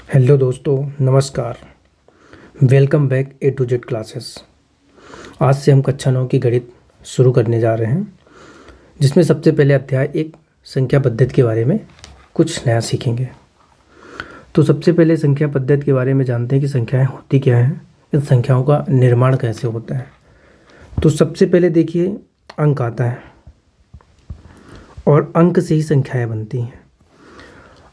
Hello दोस्तों, नमस्कार। Welcome back A to Z classes. आज से हम कक्षा 9 की गणित शुरू करने जा रहे हैं, जिसमें सबसे पहले अध्याय एक संख्या पद्धति के बारे में कुछ नया सीखेंगे। तो सबसे पहले संख्या पद्धति के बारे में जानते हैं कि संख्याएं होती क्या हैं, इन संख्याओं का निर्माण कैसे होता है। तो सबसे पहले देखिए, अंक आता है और अंक से ही संख्याएँ बनती हैं।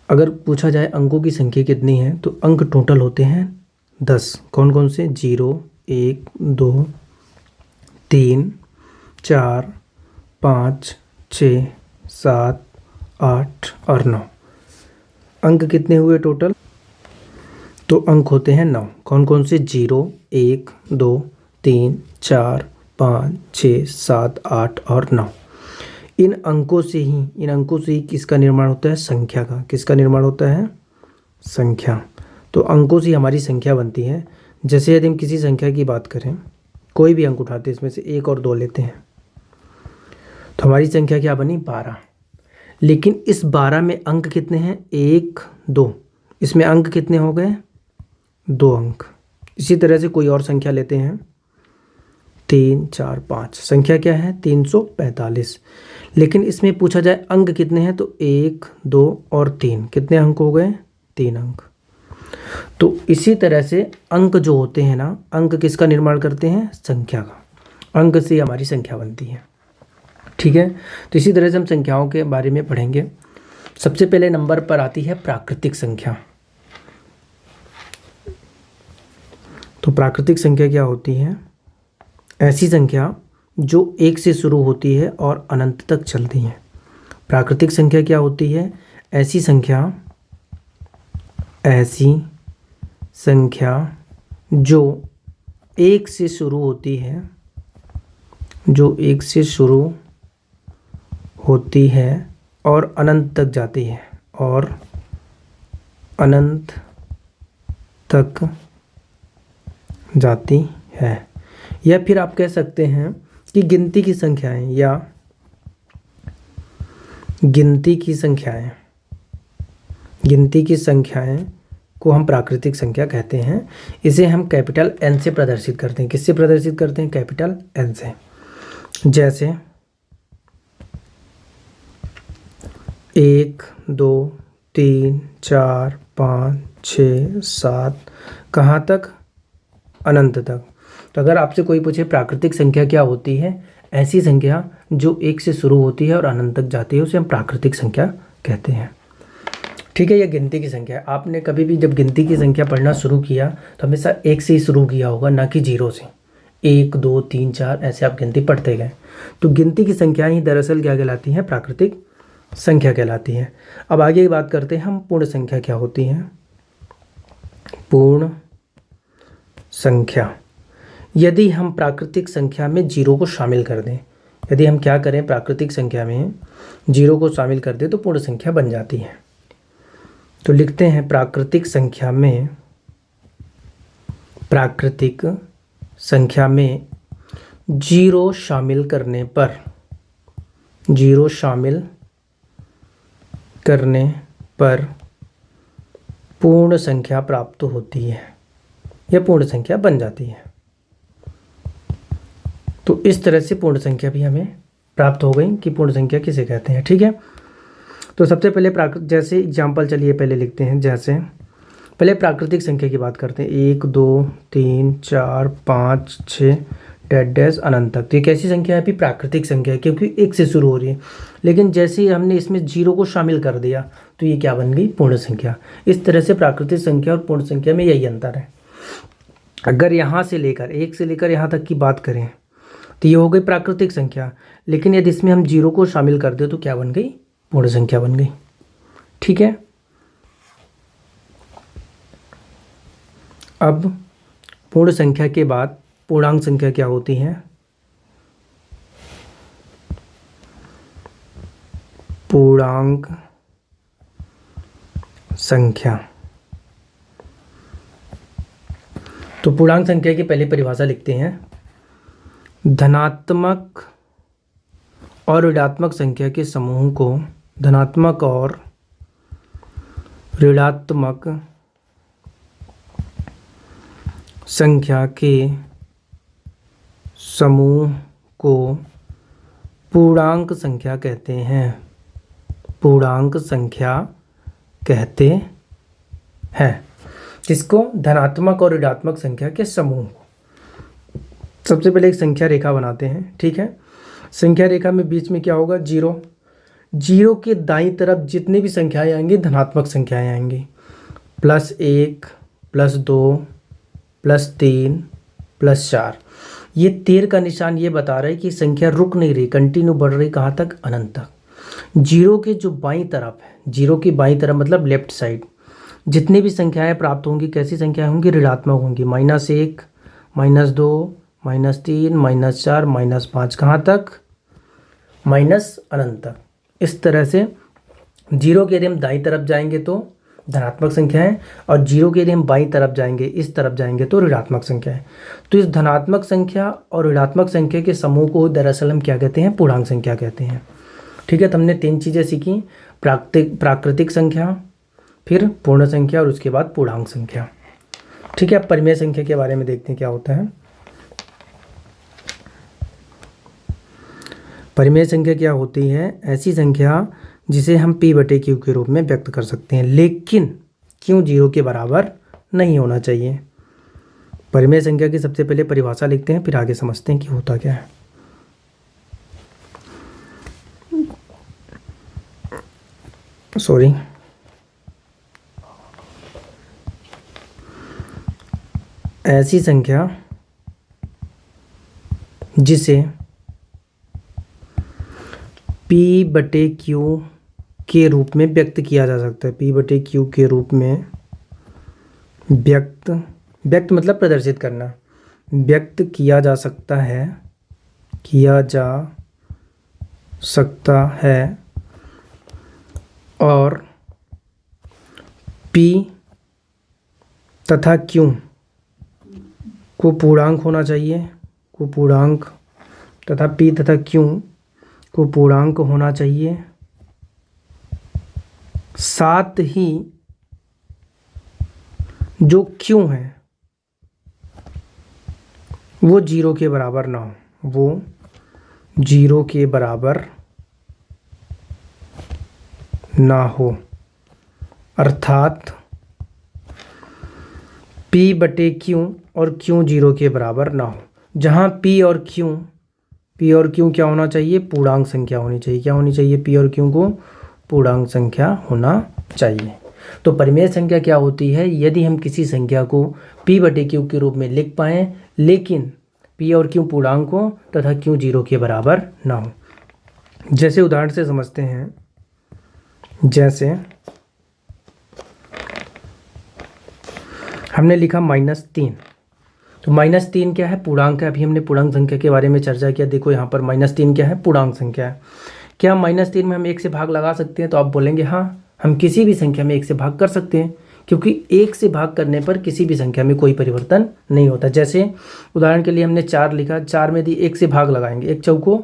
अगर पूछा जाए अंकों की संख्या कितनी है, तो अंक टोटल होते हैं 10। कौन कौन से? 0, 1, 2, 3, 4, 5, 6, 7, 8 और 9। अंक कितने हुए टोटल? तो अंक होते हैं 9। कौन कौन से? 0, 1, 2, 3, 4, 5, 6, 7, 8 और 9। इन अंकों से ही किसका निर्माण होता है? संख्या का। किसका निर्माण होता है? संख्या। तो अंकों से हमारी संख्या बनती है। जैसे यदि हम किसी संख्या की बात करें, कोई भी अंक उठाते हैं, इसमें से 1 और 2 लेते हैं, तो हमारी संख्या क्या बनी? 12। लेकिन इस 12 में अंक कितने हैं? 1, 2। इसमें अंक कितने हो गए? 2 अंक। इसी तरह से कोई और संख्या लेते हैं, 3, 4, 5। संख्या क्या है? 345। लेकिन इसमें पूछा जाए अंक कितने हैं, तो 1, 2 और 3। कितने अंक हो गए? 3 अंक। तो इसी तरह से अंक जो होते हैं ना, अंक किसका निर्माण करते हैं? संख्या का। अंक से हमारी संख्या बनती है। ठीक है। तो इसी तरह से हम संख्याओं के बारे में पढ़ेंगे। सबसे पहले नंबर पर आती है प्राकृतिक संख्या। तो प्राकृतिक संख्या क्या होती है? ऐसी संख्या जो 1 से शुरू होती है और अनंत तक चलती है। प्राकृतिक संख्या क्या होती है? ऐसी संख्या जो 1 से शुरू होती है, और अनंत तक जाती है, या फिर आप कह सकते हैं कि गिनती की संख्याएं को हम प्राकृतिक संख्या कहते हैं। इसे हम कैपिटल N से प्रदर्शित करते हैं। किससे प्रदर्शित करते हैं? कैपिटल N से। जैसे 1, 2, 3, 4, 5, 6, 7, कहाँ तक? अनंत तक। तो अगर आपसे कोई पूछे प्राकृतिक संख्या क्या होती है, ऐसी संख्या जो 1 से शुरू होती है और अनंत तक जाती है, उसे हम प्राकृतिक संख्या कहते हैं। ठीक है। यह गिनती की संख्या है। आपने कभी भी जब गिनती की संख्या पढ़ना शुरू किया तो हमेशा 1 से ही शुरू किया होगा, ना कि 0 से। 1, 2, 3, 4 ऐसे आप गिनती पढ़ते गए। तो गिनती की संख्याएं ही दरअसल क्या कहलाती हैं? प्राकृतिक संख्या कहलाती है। अब आगे की बात करते हैं हम, पूर्ण संख्या क्या होती है? पूर्ण संख्या, यदि हम प्राकृतिक संख्या में 0 को शामिल कर दें, यदि हम क्या करें, प्राकृतिक संख्या में 0 को शामिल कर दें तो पूर्ण संख्या बन जाती है। तो लिखते हैं प्राकृतिक संख्या में 0 शामिल करने पर पूर्ण संख्या प्राप्त होती है, यह पूर्ण संख्या बन जाती है। तो इस तरह से पूर्ण संख्या भी हमें प्राप्त हो गई कि पूर्ण संख्या किसे कहते हैं। ठीक है। तो सबसे पहले जैसे एग्जाम्पल चलिए पहले लिखते हैं। जैसे पहले प्राकृतिक संख्या की बात करते हैं, 1, 2, 3, 4, 5, 6 डैश अनंत तक। तो ये कैसी संख्या है? अभी प्राकृतिक संख्या है, क्योंकि 1 से शुरू हो रही है। लेकिन जैसे ही हमने इसमें 0 को शामिल कर दिया तो ये क्या बन गई? पूर्ण संख्या। इस तरह से प्राकृतिक संख्या और पूर्ण संख्या में यही अंतर है। अगर यहाँ से लेकर 1 से लेकर यहाँ तक की बात करें तो ये हो गई प्राकृतिक संख्या। लेकिन यदि इसमें हम 0 को शामिल कर दे तो क्या बन गई? पूर्ण संख्या बन गई। ठीक है। अब पूर्ण संख्या के बाद पूर्णांक संख्या क्या होती है? पूर्णांक संख्या। तो पूर्णांक संख्या की पहली परिभाषा लिखते हैं, धनात्मक और ऋणात्मक संख्या के समूह को धनात्मक और ऋणात्मक संख्या के समूह को पूर्णांक संख्या कहते हैं। पूर्णांक संख्या कहते हैं जिसको धनात्मक और ऋणात्मक संख्या के समूह को। सबसे पहले एक संख्या रेखा बनाते हैं, ठीक है। संख्या रेखा में बीच में क्या होगा, जीरो। जीरो के दाईं तरफ जितनी भी संख्याएं आएंगी धनात्मक संख्याएं आएंगी। +1, +2, +3, +4। ये 13 का निशान ये बता रहा है कि संख्या रुक नहीं रही, कंटिन्यू बढ़ रही। कहाँ तक, अनंत तक। जीरो के जो बाईं तरफ है, जीरो की बाईं तरफ मतलब लेफ्ट साइड, जितनी भी संख्याएं प्राप्त होंगी कैसी संख्याएं होंगी, ऋणात्मक होंगी। -1, -2, -3, -4, -5। कहाँ तक, माइनस अनंत तक। इस तरह से जीरो के यदि हम दाईं तरफ जाएंगे तो धनात्मक संख्या है, और जीरो के यदि हम बाईं तरफ जाएंगे, इस तरफ जाएंगे तो ऋणात्मक संख्या है। तो इस धनात्मक संख्या और ऋणात्मक संख्या के समूह को दरअसल हम क्या कहते हैं, पूर्णांक संख्या कहते हैं। ठीक है, तो हमने 3 चीज़ें सीखी, प्राकृतिक संख्या, फिर पूर्ण संख्या और उसके बाद पूर्णांक संख्या। ठीक है, अब परिमेय संख्या के बारे में देखते हैं क्या होता है। परिमेय संख्या क्या होती है, ऐसी संख्या जिसे हम p/q के रूप में व्यक्त कर सकते हैं, लेकिन q 0 के बराबर नहीं होना चाहिए। परिमेय संख्या की सबसे पहले परिभाषा लिखते हैं, फिर आगे समझते हैं कि होता क्या है। ऐसी संख्या जिसे p/q के रूप में व्यक्त किया जा सकता है। p/q के रूप में व्यक्त मतलब प्रदर्शित करना, व्यक्त किया जा सकता है, और p तथा q को पूर्णांक होना चाहिए, तथा p तथा q को पूर्णांक होना चाहिए। साथ ही जो q है वो 0 के बराबर ना हो, अर्थात p/q और q 0 के बराबर ना हो। जहाँ p और q क्या होना चाहिए, पूर्णांक संख्या होनी चाहिए। क्या होनी चाहिए, p और q को पूर्णांक संख्या होना चाहिए। तो परिमेय संख्या क्या होती है, यदि हम किसी संख्या को p/q के रूप में लिख पाएँ, लेकिन p और q पूर्णांक हो तथा q 0 के बराबर ना हो। जैसे उदाहरण से समझते हैं, जैसे हमने लिखा -3, तो -3 क्या है, पूर्णांक है। अभी हमने पूर्णांक संख्या के बारे में चर्चा किया। देखो यहाँ पर -3 क्या है, पूर्णांक संख्या है। क्या -3 में हम 1 से भाग लगा सकते हैं, तो आप बोलेंगे हाँ, हम किसी भी संख्या में 1 से भाग कर सकते हैं, क्योंकि 1 से भाग करने पर किसी भी संख्या में कोई परिवर्तन नहीं होता। जैसे उदाहरण के लिए हमने 4 लिखा, 4 में यदि 1 से भाग लगाएंगे, 1 चौको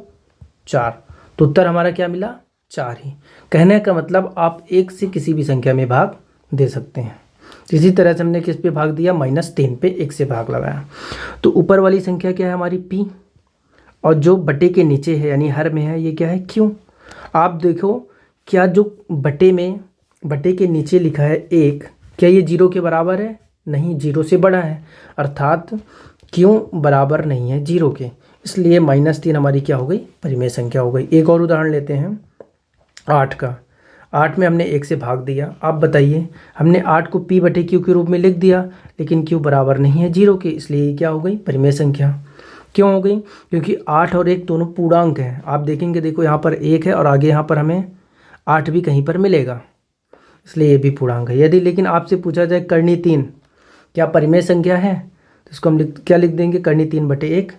4, तो उत्तर हमारा क्या मिला, 4 ही। कहने का मतलब आप 1 से किसी भी संख्या में भाग दे सकते हैं। इसी तरह से हमने किस पे भाग दिया, -3 पे 1 से भाग लगाया। तो ऊपर वाली संख्या क्या है हमारी, p, और जो बटे के नीचे है यानी हर में है, ये क्या है, q। आप देखो, क्या जो बटे के नीचे लिखा है 1, क्या ये 0 के बराबर है, नहीं, 0 से बड़ा है, अर्थात q बराबर नहीं है 0 के, इसलिए -3 हमारी क्या हो गई, परिमेय संख्या हो गई। एक और उदाहरण लेते हैं 8 का। 8 में हमने 1 से भाग दिया। आप बताइए, हमने 8 को p/q के रूप में लिख दिया, लेकिन q बराबर नहीं है 0 के, इसलिए क्या हो गई, परिमेय संख्या। क्यों हो गई, क्योंकि 8 और 1 दोनों पूर्णांक हैं। आप देखेंगे, देखो यहाँ पर 1 है और आगे यहाँ पर हमें 8 भी कहीं पर मिलेगा, इसलिए ये भी पूर्णांक है। यदि लेकिन आपसे पूछा जाए कर्णी 3 क्या परिमेय संख्या है, तो इसको हम क्या लिख देंगे, कर्णी 3/1।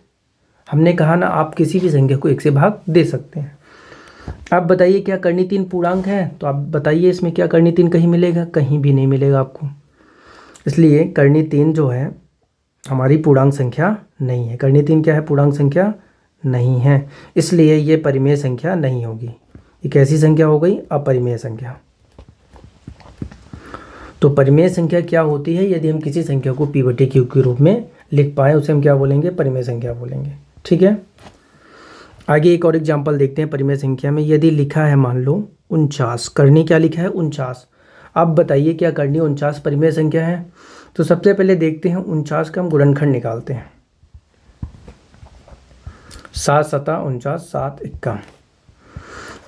हमने कहा ना, आप किसी भी संख्या को 1 से भाग दे सकते हैं। आप बताइए, क्या कर्णी 3 पूर्णांक है, तो आप बताइए इसमें क्या कर्णी 3 कहीं मिलेगा, कहीं भी नहीं मिलेगा आपको। इसलिए कर्णी 3 जो है हमारी पूर्णांक संख्या नहीं है। कर्णी 3 क्या है, पूर्णांक संख्या नहीं है, इसलिए ये परिमेय संख्या नहीं होगी। ये कैसी संख्या हो गई, अपरिमेय संख्या। तो परिमेय संख्या क्या होती है, यदि हम किसी संख्या को p/q के रूप में लिख पाएँ उसे हम क्या बोलेंगे, परिमेय संख्या बोलेंगे। ठीक है, आगे एक और एग्जाम्पल देखते हैं परिमेय संख्या में। यदि लिखा है मान लो 49, करनी क्या लिखा है 49, अब बताइए क्या करनी 49 परिमेय संख्या है? तो सबसे पहले देखते हैं 49 का हम गुणनखंड निकालते हैं। 7 सता 49, 7 इक्का,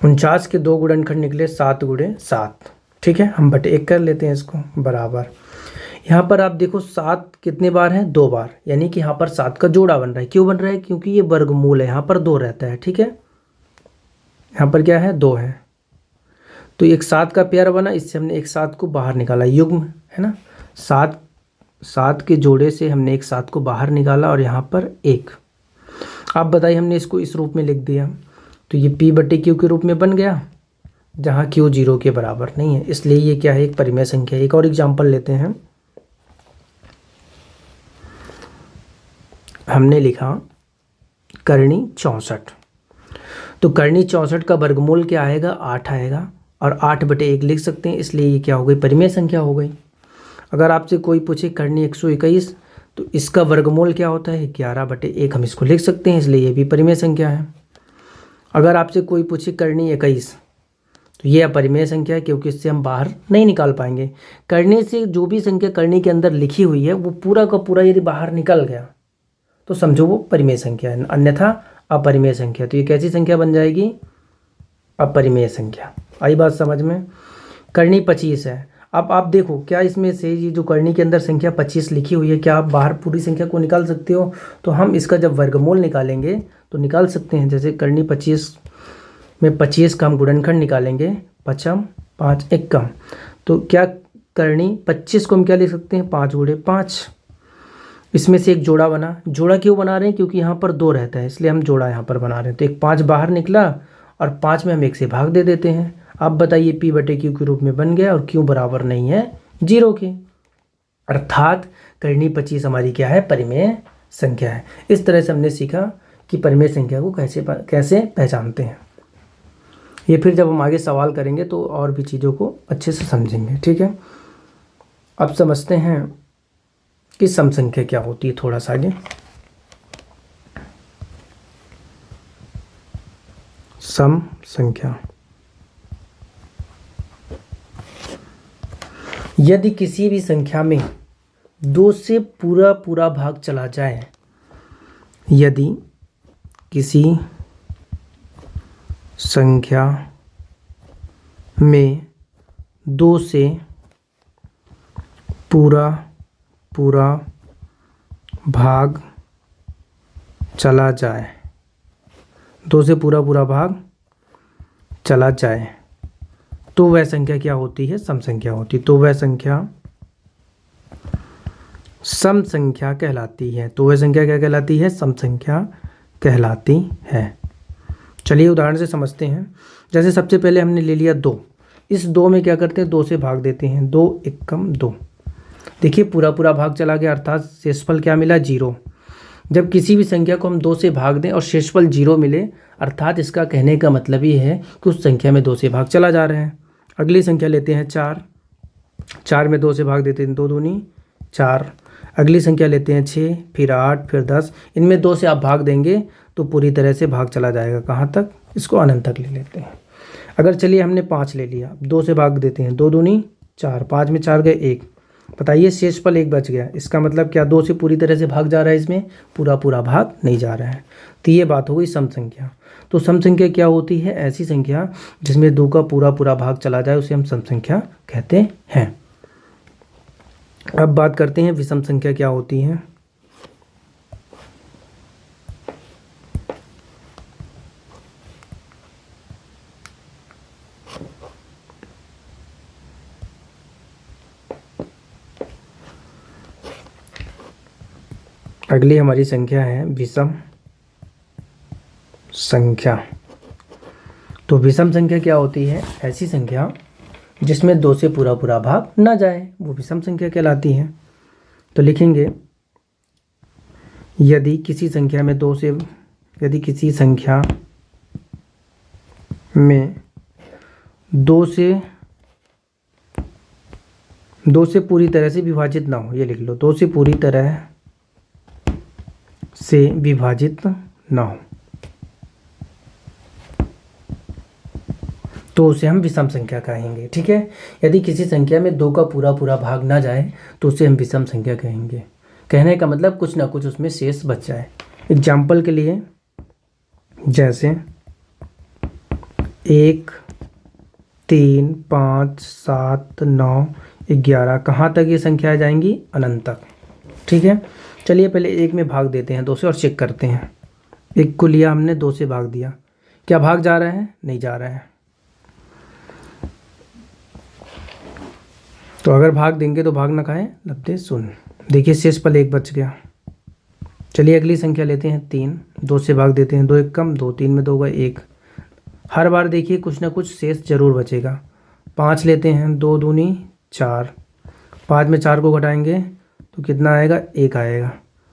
49 के 2 गुणनखंड निकले 7 गुणे 7। ठीक है, हम बटे 1 कर लेते हैं इसको, बराबर। यहाँ पर आप देखो 7 कितने बार है, 2 बार, यानी कि यहाँ पर 7 का जोड़ा बन रहा है। क्यों बन रहा है? क्योंकि ये वर्गमूल है, यहाँ पर 2 रहता है। ठीक है, यहाँ पर क्या है, 2 है, तो एक 7 का पेयर बना, इससे हमने एक 7 को बाहर निकाला, युग्म है ना। 7 के जोड़े से हमने एक 7 को बाहर निकाला और यहाँ पर 1। आप बताइए, हमने इसको इस रूप में लिख दिया तो ये P बटे Q के रूप में बन गया, जहाँ Q 0 के बराबर नहीं है, इसलिए ये क्या है, एक परिमेय संख्या। एक और एग्जाम्पल लेते हैं। हमने लिखा करनी 64, तो करनी 64 का वर्गमूल क्या आएगा, 8 आएगा, और 8 बटे 1 लिख सकते हैं, इसलिए ये क्या हो गई, परिमेय संख्या हो गई। अगर आपसे कोई पूछे करनी 121, तो इसका वर्गमूल क्या होता है, 11 बटे 1, हम इसको लिख सकते हैं, इसलिए ये भी परिमेय संख्या है। अगर आपसे कोई पूछे करनी 21, तो ये अपरिमेय संख्या है, क्योंकि इससे हम बाहर नहीं निकाल पाएंगे। करने से जो भी संख्या करनी के अंदर लिखी हुई है वो पूरा का पूरा यदि बाहर निकल गया तो समझो वो परिमेय संख्या है, अन्यथा अपरिमेय संख्या। तो ये कैसी संख्या बन जाएगी, अपरिमेय संख्या। आई बात समझ में? करनी 25 है। अब आप देखो क्या इसमें से ये जो करनी के अंदर संख्या 25 लिखी हुई है, क्या आप बाहर पूरी संख्या को निकाल सकते हो? तो हम इसका जब वर्गमूल निकालेंगे तो निकाल सकते हैं। जैसे करनी 25 में 25 का हम गुणनखंड निकालेंगे, 5 5 1, तो क्या करनी 25 को हम क्या लिख सकते हैं, 5 गुणे 5। इसमें से एक जोड़ा बना, जोड़ा क्यों बना रहे हैं, क्योंकि यहाँ पर 2 रहता है, इसलिए हम जोड़ा यहाँ पर बना रहे हैं। तो एक 5 बाहर निकला और 5 में हम 1 से भाग दे देते हैं। अब बताइए P बटे Q के रूप में बन गया, और Q बराबर नहीं है 0 के, अर्थात करनी 25 हमारी क्या है, परिमेय संख्या है। इस तरह से हमने सीखा कि परिमेय संख्या को कैसे पहचानते हैं। ये फिर जब हम आगे सवाल करेंगे तो और भी चीज़ों को अच्छे से समझेंगे। ठीक है, अब समझते हैं कि सम संख्या क्या होती है, थोड़ा सा आगे। सम संख्या, यदि किसी भी संख्या में 2 से पूरा भाग चला जाए, यदि किसी संख्या में 2 से पूरा भाग चला जाए, 2 से पूरा भाग चला जाए, तो वह संख्या क्या होती है, सम संख्या होती है। तो वह संख्या सम संख्या कहलाती है। तो वह संख्या क्या कहलाती है, सम संख्या कहलाती है। चलिए उदाहरण से समझते हैं। जैसे सबसे पहले हमने ले लिया 2, इस 2 में क्या करते हैं, 2 से भाग देते हैं, 2 एकम 2। देखिए पूरा भाग चला गया, अर्थात शेषफल क्या मिला, 0। जब किसी भी संख्या को हम 2 से भाग दें और शेषफल 0 मिले, अर्थात इसका कहने का मतलब ये है कि उस संख्या में 2 से भाग चला जा रहे हैं। अगली संख्या लेते हैं 4 में 2 से भाग देते हैं, 2 दूनी 4। अगली संख्या लेते हैं 6, फिर 8, फिर 10। इनमें 2 से आप भाग देंगे तो पूरी तरह से भाग चला जाएगा, कहाँ तक, इसको अनंत तक ले लेते हैं। अगर चलिए हमने 5 ले लिया, 2 से भाग देते हैं, 2 दूनी 4, 5 में 4 गए 1। बताइए शेषफल 1 बच गया, इसका मतलब क्या 2 से पूरी तरह से भाग जा रहा है, इसमें पूरा भाग नहीं जा रहा है। तो ये बात हो गई सम संख्या। तो सम संख्या क्या होती है, ऐसी संख्या जिसमें 2 का पूरा भाग चला जाए उसे हम सम संख्या कहते हैं। अब बात करते हैं विषम संख्या क्या होती है। अगली हमारी संख्या है विषम संख्या। तो विषम संख्या क्या होती है, ऐसी संख्या जिसमें 2 से पूरा भाग ना जाए, वो विषम संख्या कहलाती है। तो लिखेंगे यदि किसी संख्या में 2 से पूरी तरह से विभाजित ना हो, ये लिख लो, 2 से पूरी तरह से विभाजित ना हो तो उसे हम विषम संख्या कहेंगे। ठीक है, यदि किसी संख्या में 2 का पूरा पूरा भाग ना जाए तो उसे हम विषम संख्या कहेंगे। कहने का मतलब कुछ ना कुछ उसमें शेष बच जाए। एग्जाम्पल के लिए जैसे 1, 3, 5, 7, 9, 11 कहाँ तक ये संख्या आ जाएंगी? अनंत तक। ठीक है, चलिए पहले 1 में भाग देते हैं 2 से और चेक करते हैं। 1 को लिया हमने, 2 से भाग दिया, क्या भाग जा रहा है? नहीं जा रहा है। तो अगर भाग देंगे तो भाग ना खाएं, लब्धे शून्य। देखिए शेषफल 1 बच गया। चलिए अगली संख्या लेते हैं 3, 2 से भाग देते हैं, 2 1 कम 2, 3 में 2 होगा 1। हर बार देखिए कुछ ना कुछ शेष जरूर बचेगा। 5 लेते हैं, 2 दूनी 4, 5 में 4 को घटाएंगे तो कितना आएगा? 1 आएगा।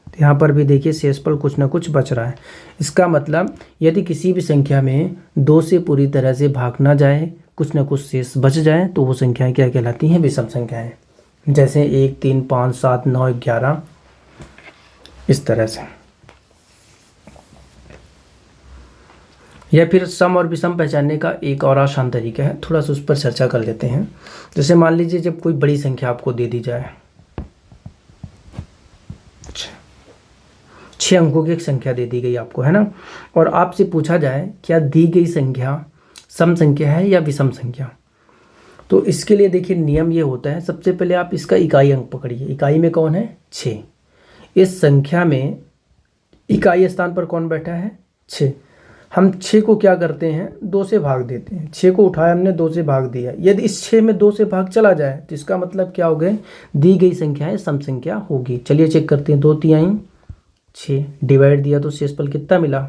तो यहाँ पर भी देखिए शेषफल कुछ ना कुछ बच रहा है। इसका मतलब यदि किसी भी संख्या में 2 से पूरी तरह से भाग ना जाए, कुछ ना कुछ शेष बच जाए, तो वो संख्याएं क्या कहलाती हैं? विषम संख्याएं। जैसे 1, 3, 5, 7, 9, 11 इस तरह से। या फिर सम और विषम पहचानने का एक और आसान तरीका है, थोड़ा सा उस पर चर्चा कर लेते हैं। जैसे मान लीजिए जब कोई बड़ी संख्या आपको दे दी जाए, 6 अंकों की एक संख्या दे दी गई आपको, है ना, और आपसे पूछा जाए क्या दी गई संख्या सम संख्या है या विषम संख्या। तो इसके लिए देखिए नियम ये होता है, सबसे पहले आप इसका इकाई अंक पकड़िए। इकाई में कौन है? 6। इस संख्या में इकाई स्थान पर कौन बैठा है? 6। हम 6 को क्या करते हैं? 2 से भाग देते हैं। 6 को उठाया हमने, 2 से भाग दिया। यदि इस 6 में 2 से भाग चला जाए तो इसका मतलब क्या हो गए? दी गई संख्या है सम संख्या होगी। चलिए चेक करते हैं। 2 तिहाई 6 डिवाइड दिया तो शेषफल कितना मिला?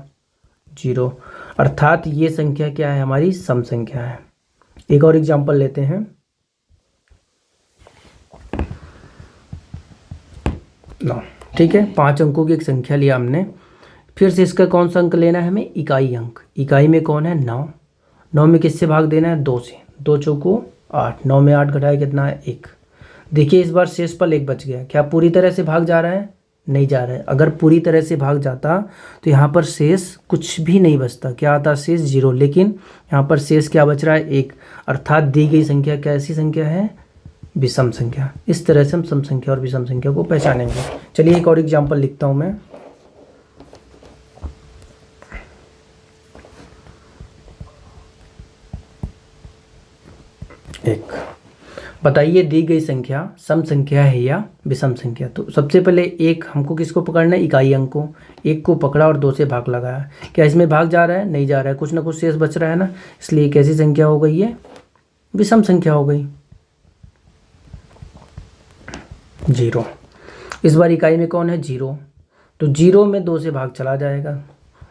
0। अर्थात ये संख्या क्या है? हमारी सम संख्या है। एक और एग्जांपल लेते हैं। 9। ठीक है, 5 अंकों की एक संख्या लिया हमने। फिर से इसका कौन सा अंक लेना है हमें? इकाई अंक। इकाई में कौन है? 9। 9 में किससे भाग देना है? 2 से। 2 चौको 8, 9 में 8 घटाया कितना है? 1। देखिए इस बार शेषफल 1 बच गया। क्या पूरी तरह से भाग जा रहा है? नहीं जा रहा है। अगर पूरी तरह से भाग जाता तो यहाँ पर शेष कुछ भी नहीं बचता। क्या आता? शेष 0। लेकिन यहाँ पर शेष क्या बच रहा है? 1। अर्थात दी गई संख्या कैसी संख्या है? विषम संख्या। इस तरह से हम सम संख्या और विषम संख्या को पहचानेंगे। चलिए एक और एग्जाम्पल लिखता हूँ मैं। एक बताइए दी गई संख्या सम संख्या है या विषम संख्या। तो सबसे पहले एक हमको किसको पकड़ना है? इकाई अंक को। 1 को पकड़ा और 2 से भाग लगाया। क्या इसमें भाग जा रहा है? नहीं जा रहा है। कुछ ना कुछ शेष बच रहा है ना, इसलिए कैसी संख्या हो गई? ये विषम संख्या हो गई। 0। इस बार इकाई में कौन है? 0। तो 0 में 2 से भाग चला जाएगा।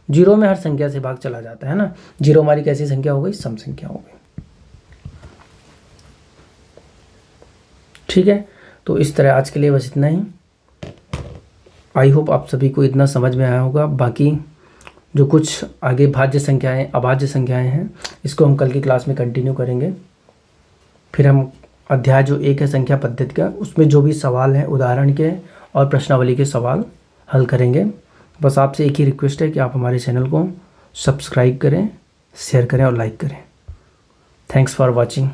0 में हर संख्या से भाग चला जाता है ना। 0 हमारी कैसी संख्या हो गई? सम संख्या हो गई। ठीक है, तो इस तरह आज के लिए बस इतना ही। आई होप आप सभी को इतना समझ में आया होगा। बाकी जो कुछ आगे भाज्य संख्याएं अभाज्य संख्याएं हैं, इसको हम कल की क्लास में कंटिन्यू करेंगे। फिर हम अध्याय जो 1 है संख्या पद्धति का, उसमें जो भी सवाल हैं उदाहरण के और प्रश्नावली के सवाल हल करेंगे। बस आपसे एक ही रिक्वेस्ट है कि आप हमारे चैनल को सब्सक्राइब करें, शेयर करें और लाइक करें। Thanks for watching.